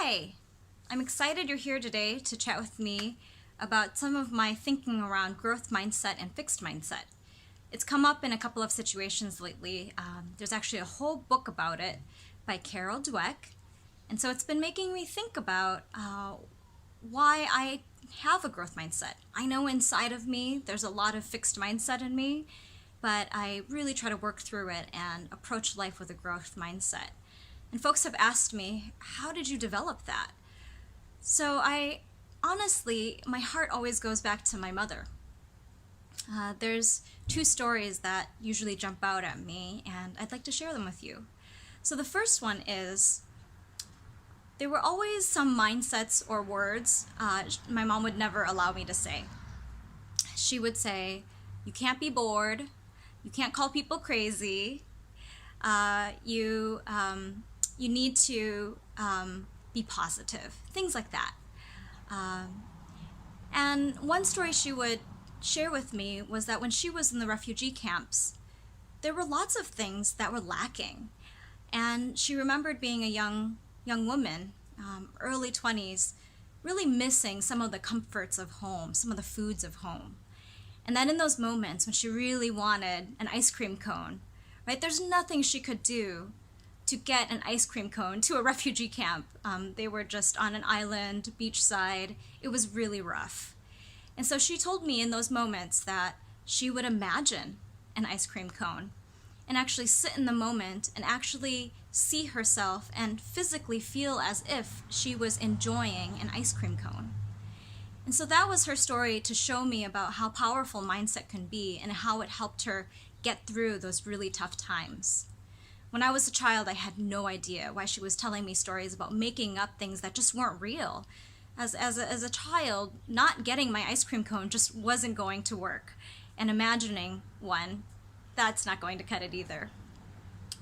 Hi! I'm excited you're here today to chat with me about some of my thinking around growth mindset and fixed mindset. It's come up in a couple of situations lately. There's actually a whole book about it by Carol Dweck. And so it's been making me think about why I have a growth mindset. I know inside of me there's a lot of fixed mindset in me, but I really try to work through it and approach life with a growth mindset. And folks have asked me, how did you develop that? So honestly, my heart always goes back to my mother. There's two stories that usually jump out at me, and I'd like to share them with you. So the first one is, there were always some mindsets or words my mom would never allow me to say. She would say, you can't be bored, you can't call people crazy, you need to be positive, things like that. And one story she would share with me was that when she was in the refugee camps, there were lots of things that were lacking. And she remembered being a young woman, early 20s, really missing some of the comforts of home, some of the foods of home. And then in those moments when she really wanted an ice cream cone, right, there's nothing she could do to get an ice cream cone to a refugee camp. They were just on an island, beachside. It was really rough. And so she told me in those moments that she would imagine an ice cream cone and actually sit in the moment and actually see herself and physically feel as if she was enjoying an ice cream cone. And so that was her story to show me about how powerful mindset can be and how it helped her get through those really tough times. When I was a child, I had no idea why she was telling me stories about making up things that just weren't real. As a child, not getting my ice cream cone just wasn't going to work. And imagining one, that's not going to cut it either.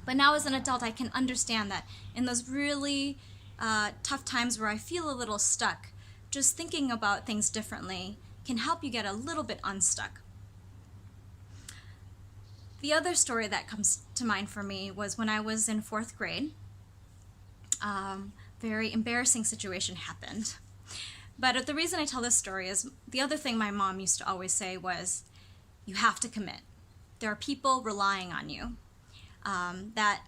But now as an adult, I can understand that in those really tough times where I feel a little stuck, just thinking about things differently can help you get a little bit unstuck. The other story that comes to mind for me was when I was in 4th grade. Very embarrassing situation happened. But the reason I tell this story is the other thing my mom used to always say was, you have to commit. There are people relying on you. That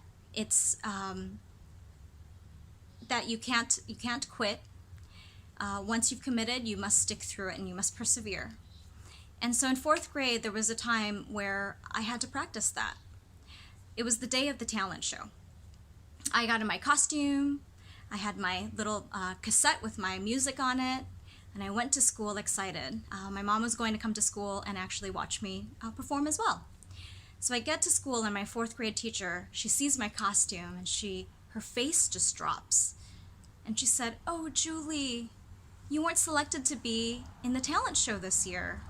you can't quit. Once you've committed, you must stick through it and you must persevere. And so in 4th grade, there was a time where I had to practice that. It was the day of the talent show. I got in my costume, I had my little cassette with my music on it, and I went to school excited. My mom was going to come to school and actually watch me perform as well. So I get to school and my 4th grade teacher, she sees my costume and her face just drops. And she said, "Oh, Julie, you weren't selected to be in the talent show this year."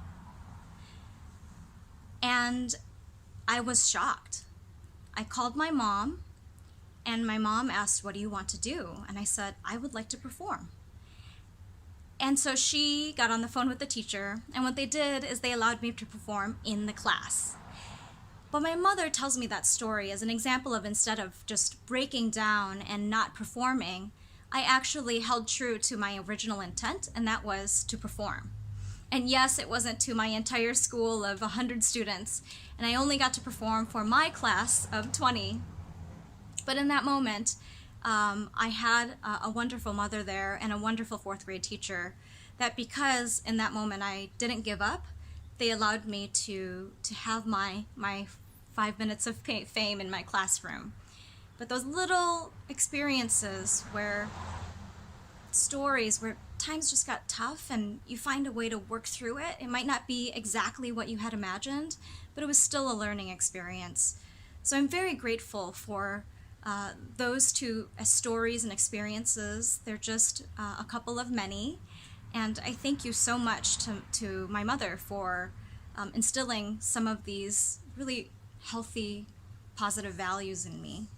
And I was shocked. I called my mom, and my mom asked, "What do you want to do?" And I said, "I would like to perform." And so she got on the phone with the teacher, and what they did is they allowed me to perform in the class. But my mother tells me that story as an example of, instead of just breaking down and not performing, I actually held true to my original intent, and that was to perform. And yes, it wasn't to my entire school of 100 students, and I only got to perform for my class of 20. But in that moment, I had a wonderful mother there and a wonderful 4th grade teacher that, because in that moment I didn't give up, they allowed me to have my 5 minutes of fame in my classroom. But those little experiences stories where times just got tough and you find a way to work through it. It might not be exactly what you had imagined, but it was still a learning experience. So I'm very grateful for those two stories and experiences. They're just a couple of many. And I thank you so much to my mother for instilling some of these really healthy, positive values in me,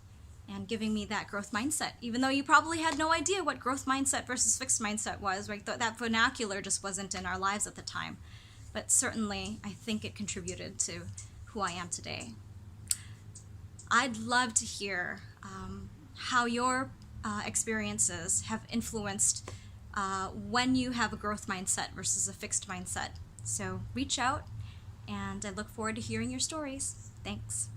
and giving me that growth mindset, even though you probably had no idea what growth mindset versus fixed mindset was, right? That vernacular just wasn't in our lives at the time. But certainly, I think it contributed to who I am today. I'd love to hear how your experiences have influenced when you have a growth mindset versus a fixed mindset. So reach out, and I look forward to hearing your stories. Thanks.